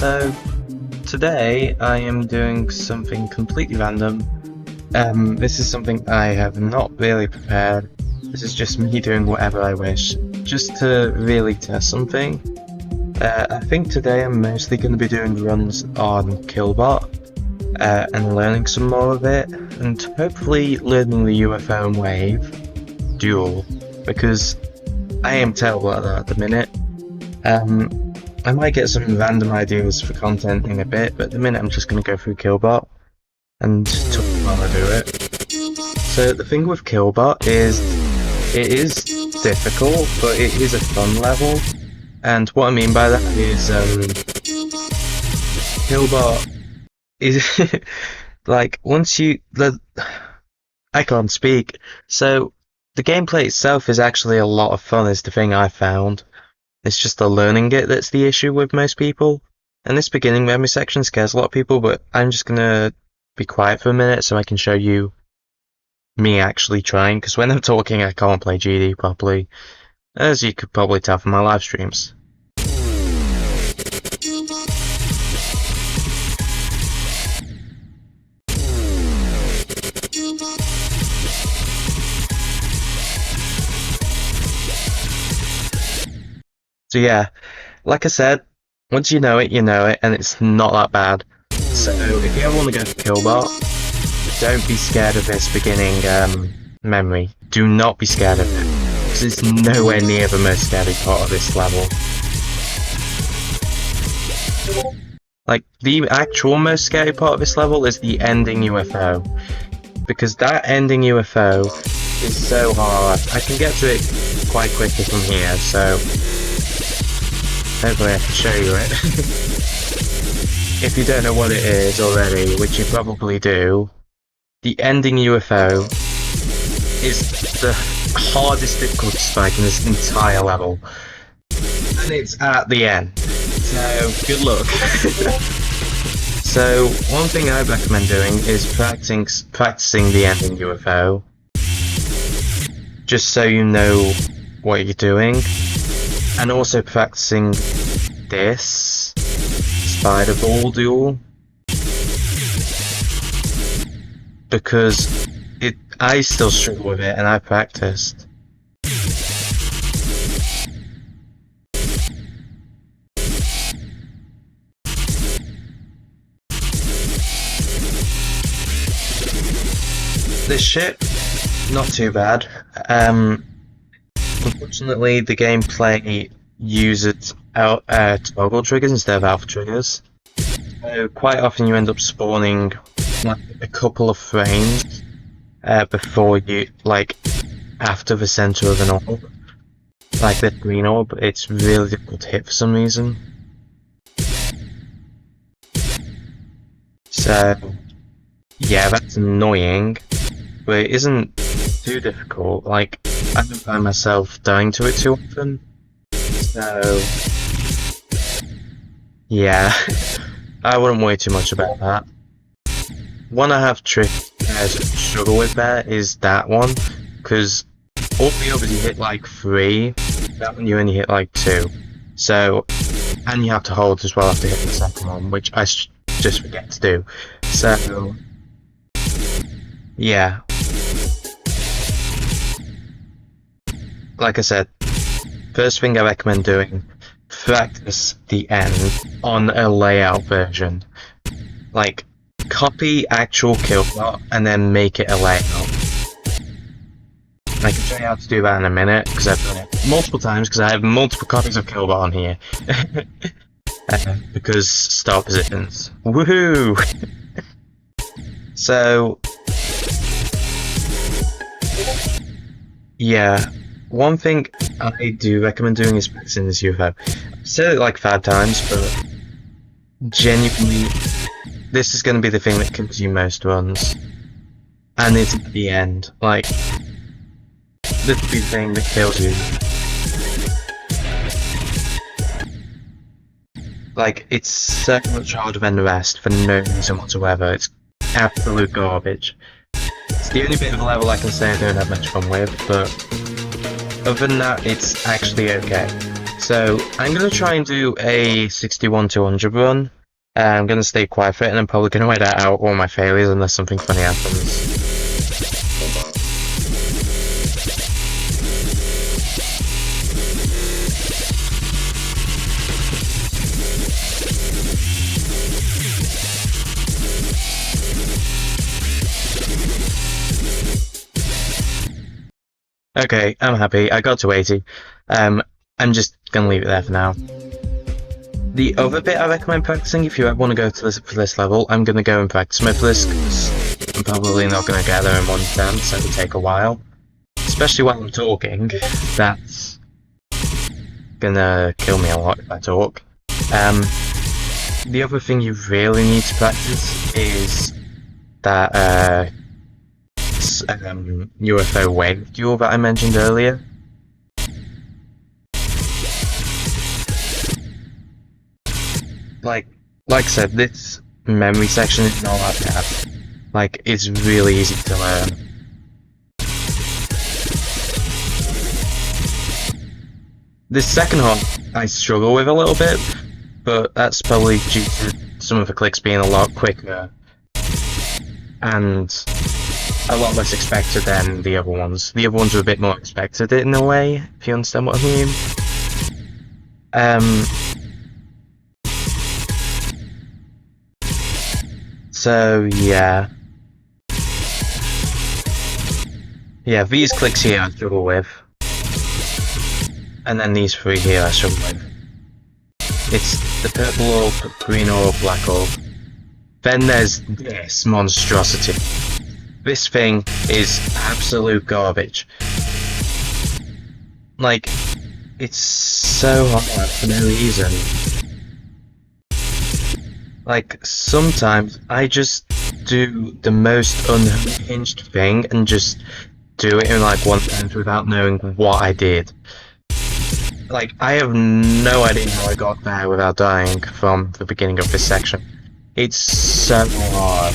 So today I am doing something completely random. This is something I have not really prepared. This is just me doing whatever I wish, just to really test something. I think today I'm mostly going to be doing runs on killbot and learning some more of it, and hopefully learning the UFO and wave duel, because I am terrible at that at the minute. I might get some random ideas for content in a bit, but at the minute I'm just going to go through killbot and talk while I do it. So the thing with killbot is, it is difficult, but it is a fun level. And what I mean by that is, killbot is like once you I can't speak. So the gameplay itself is actually a lot of fun. Is the thing I found. It's just the learning it that's the issue with most people. And this beginning memory section scares a lot of people, but I'm just gonna be quiet for a minute so I can show you me actually trying, because when I'm talking I can't play GD properly, as you could probably tell from my live streams. So yeah, like I said, once you know it, and it's not that bad. So if you ever want to go to killbot, don't be scared of this beginning memory. Do not be scared of it, because it's nowhere near the most scary part of this level. Like, the actual most scary part of this level is the ending UFO, because that ending UFO is so hard. I can get to it quite quickly from here, so hopefully I can show you it. If you don't know what it is already, which you probably do, the ending UFO is the hardest difficulty spike in this entire level. And it's at the end. So, good luck. So, one thing I recommend doing is practicing the ending UFO. Just so you know what you're doing. And also practicing this spider ball duel, because I still struggle with it and I practiced. This ship, not too bad. Unfortunately, the gameplay uses toggle triggers instead of alpha triggers. So quite often you end up spawning like a couple of frames before you, like, after the center of an orb, like the green orb. It's really difficult to hit for some reason. So yeah, that's annoying, but it isn't too difficult. Like, I don't find myself dying to it too often. So yeah, I wouldn't worry too much about that. One I have struggle with there is that one, because all the others you hit like 3, that one you only hit like 2. So, and you have to hold as well after hitting the second one, which I just forget to do. So yeah, like I said, first thing I recommend doing, practice the end on a layout version. Like, copy actual killbot and then make it a layout. I can show you how to do that in a minute, because I've done it multiple times, because I have multiple copies of killbot on here. Because start positions. Woohoo! So yeah, one thing I do recommend doing is practicing this UFO. I've said it like 5 times, but genuinely, this is going to be the thing that kills you most runs. And it's at the end. Like, this will be the thing that kills you. Like, it's so much harder than the rest for no reason whatsoever. It's absolute garbage. It's the only bit of a level I can say I don't have much fun with, but other than that, it's actually okay. So I'm going to try and do a 61-200 run. I'm going to stay quiet for it, and I'm probably going to edit out all my failures unless something funny happens. Okay, I'm happy. I got to 80. I'm just gonna leave it there for now. The other bit I recommend practicing if you want to go to this for this level, I'm gonna go and practice my this because I'm probably not gonna get there in one attempt, so it'll take a while. Especially while I'm talking. That's gonna kill me a lot if I talk. The other thing you really need to practice is that UFO wave duel that I mentioned earlier. Like I said, this memory section is not that bad. Like, it's really easy to learn. This second half I struggle with a little bit, but that's probably due to some of the clicks being a lot quicker and a lot less expected than the other ones. The other ones are a bit more expected in a way, if you understand what I mean. So yeah. Yeah, these clicks here I struggle with. And then these three here I struggle with. It's the purple orb, green orb, black orb. Then there's this monstrosity. This thing is absolute garbage. Like, it's so hard for no reason. Like, sometimes I just do the most unhinged thing and just do it in like one attempt without knowing what I did. Like, I have no idea how I got there without dying from the beginning of this section. It's so hard.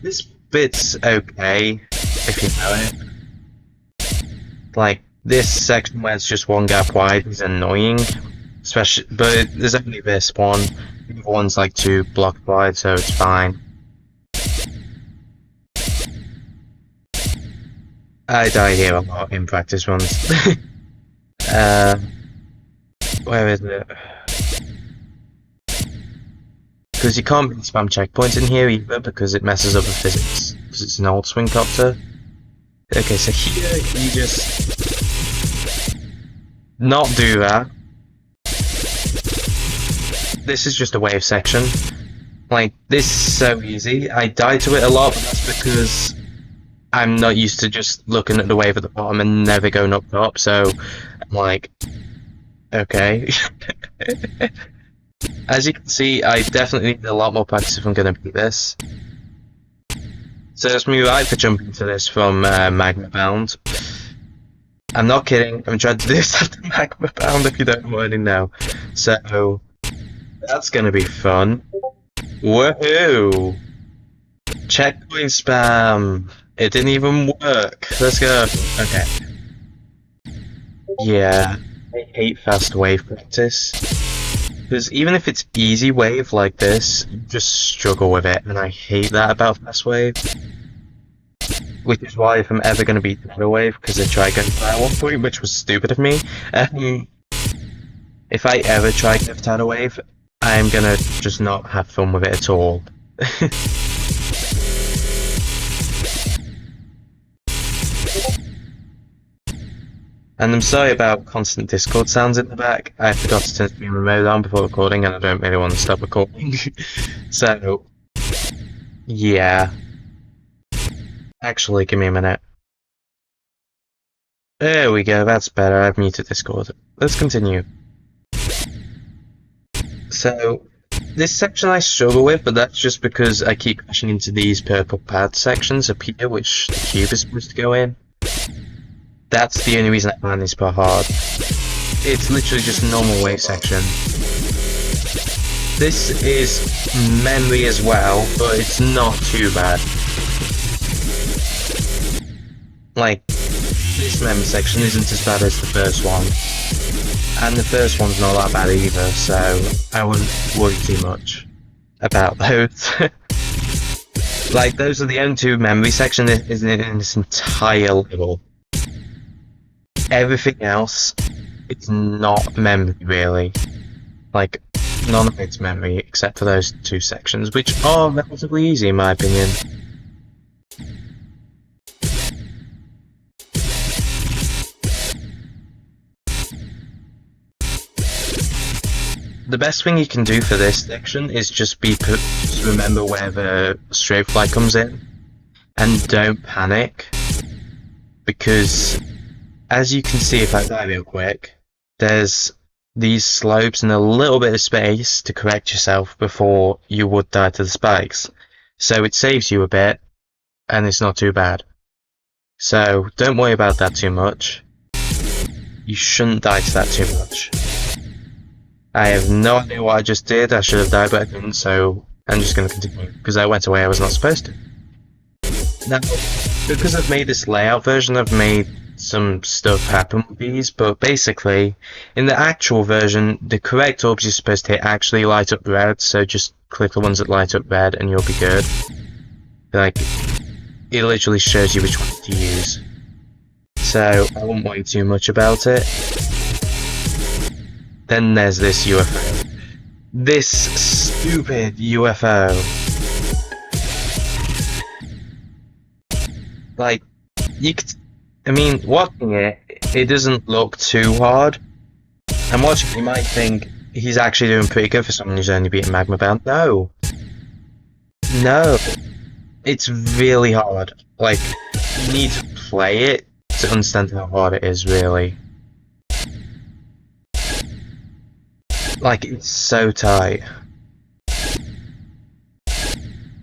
This bit's okay, if you know it. Like, this section where it's just one gap wide is annoying. Especially, but there's only this one. The other one's like 2 blocks wide, so it's fine. I die here a lot in practice runs. Where is it? Because you can't really spam checkpoints in here either, because it messes up the physics, because it's an old swing copter. Okay, so here you just not do that. This is just a wave section. Like, this is so easy. I die to it a lot, but that's because I'm not used to just looking at the wave at the bottom and never going up top, so I'm like, okay. As you can see, I definitely need a lot more practice if I'm going to beat this. So it's me right for jumping to this from Magma Bound. I'm not kidding, I'm trying to do this after Magma Bound if you don't already know. So, that's going to be fun. Woohoo! Checkpoint spam! It didn't even work. Let's go. Okay. Yeah, I hate fast wave practice. Because even if it's easy wave like this, you just struggle with it, and I hate that about fast wave. Which is why if I'm ever going to beat the wave, because I tried going for that at one point, which was stupid of me. If I ever try to get a wave, I'm gonna just not have fun with it at all. And I'm sorry about constant Discord sounds in the back. I forgot to turn the remote on before recording, and I don't really want to stop recording. So, yeah. Actually, give me a minute. There we go, that's better. I've muted Discord. Let's continue. So, this section I struggle with, but that's just because I keep crashing into these purple pad sections up here, which the cube is supposed to go in. That's the only reason I find this part hard. It's literally just a normal wave section. This is memory as well, but it's not too bad. Like, this memory section isn't as bad as the first one, and the first one's not that bad either, so I wouldn't worry too much about those. Like, those are the only two memory sections in this entire level. Everything else, it's not memory really. Like, none of it's memory except for those two sections, which are relatively easy in my opinion. The best thing you can do for this section is just remember where the strafe fly comes in, and don't panic, because as you can see if I die real quick, there's these slopes and a little bit of space to correct yourself before you would die to the spikes. So it saves you a bit, and it's not too bad. So don't worry about that too much. You shouldn't die to that too much. I have no idea what I just did. I should have died, but I didn't, so I'm just going to continue, because I went away I was not supposed to. Now, because I've made this layout version, I've made some stuff happen with these, but basically, in the actual version, the correct orbs you're supposed to hit actually light up red, so just click the ones that light up red and you'll be good. Like, it literally shows you which ones to use. So, I won't worry too much about it. Then there's this UFO. This stupid UFO. Like, I mean, watching it, it doesn't look too hard. And watching it, you might think he's actually doing pretty good for someone who's only beaten Magma Bound. No. No. It's really hard. Like, you need to play it to understand how hard it is, really. Like, it's so tight.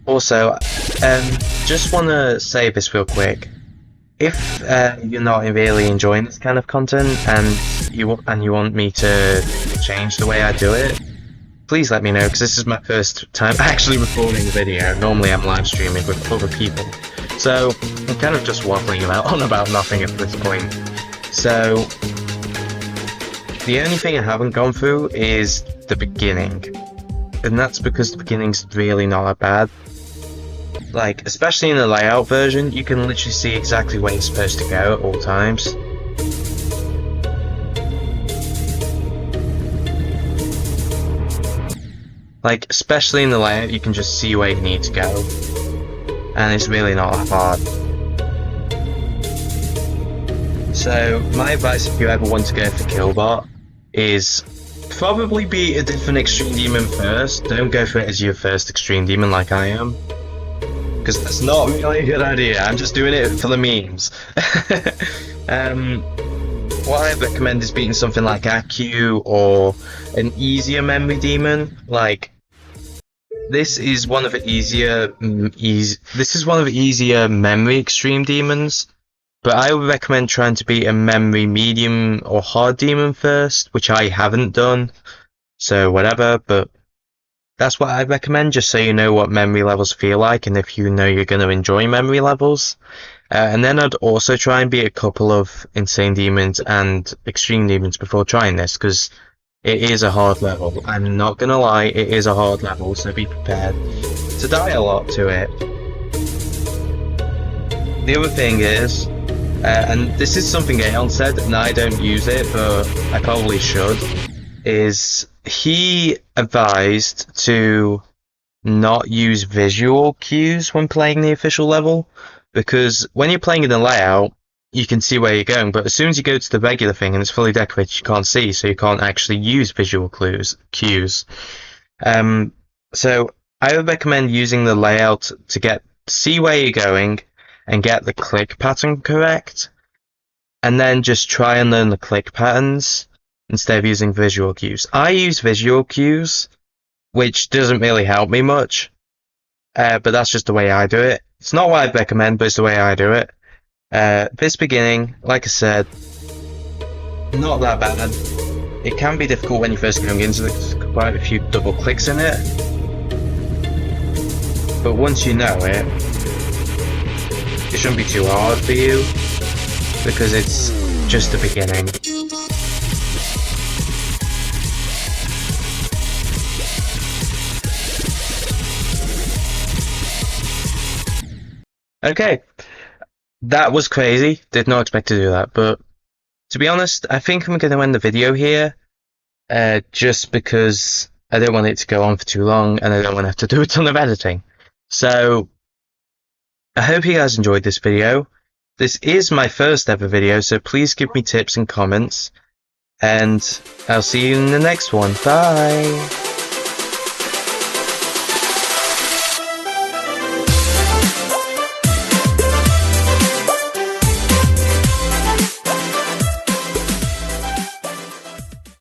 Also, just want to say this real quick. If you're not really enjoying this kind of content and you want me to change the way I do it, please let me know, because this is my first time actually recording a video. Normally I'm live streaming with other people, so I'm kind of just waffling on about nothing at this point. So the only thing I haven't gone through is the beginning, and that's because the beginning's really not that bad. Like, especially in the layout version, you can literally see exactly where you're supposed to go at all times. Like, especially in the layout, you can just see where you need to go. And it's really not that hard. So, my advice if you ever want to go for killbot is probably be a different extreme demon first. Don't go for it as your first extreme demon like I am, because that's not really a good idea. I'm just doing it for the memes. What I recommend is beating something like AQ or an easier memory demon. Like, this is one of the easier memory extreme demons. But I would recommend trying to beat a memory medium or hard demon first, which I haven't done. So whatever, but that's what I recommend, just so you know what memory levels feel like, and if you know you're going to enjoy memory levels. And then I'd also try and beat a couple of insane demons and extreme demons before trying this, because it is a hard level. I'm not going to lie, it is a hard level, so be prepared to die a lot to it. The other thing is, and this is something Aeon said, and I don't use it, but I probably should, is he advised to not use visual cues when playing the official level, because when you're playing in the layout, you can see where you're going, but as soon as you go to the regular thing and it's fully decorated, you can't see, so you can't actually use visual cues. So I would recommend using the layout to see where you're going and get the click pattern correct, and then just try and learn the click patterns instead of using visual cues. I use visual cues, which doesn't really help me much, but that's just the way I do it. It's not what I'd recommend, but it's the way I do it. This beginning, like I said, not that bad. It can be difficult when you're first going into it, there's quite a few double clicks in it, but once you know it, it shouldn't be too hard for you. because it's just the beginning. Okay, that was crazy. Did not expect to do that, but to be honest, I think I'm going to end the video here, just because I don't want it to go on for too long, and I don't want to have to do a ton of editing. So, I hope you guys enjoyed this video. This is my first ever video, so please give me tips and comments, and I'll see you in the next one. Bye!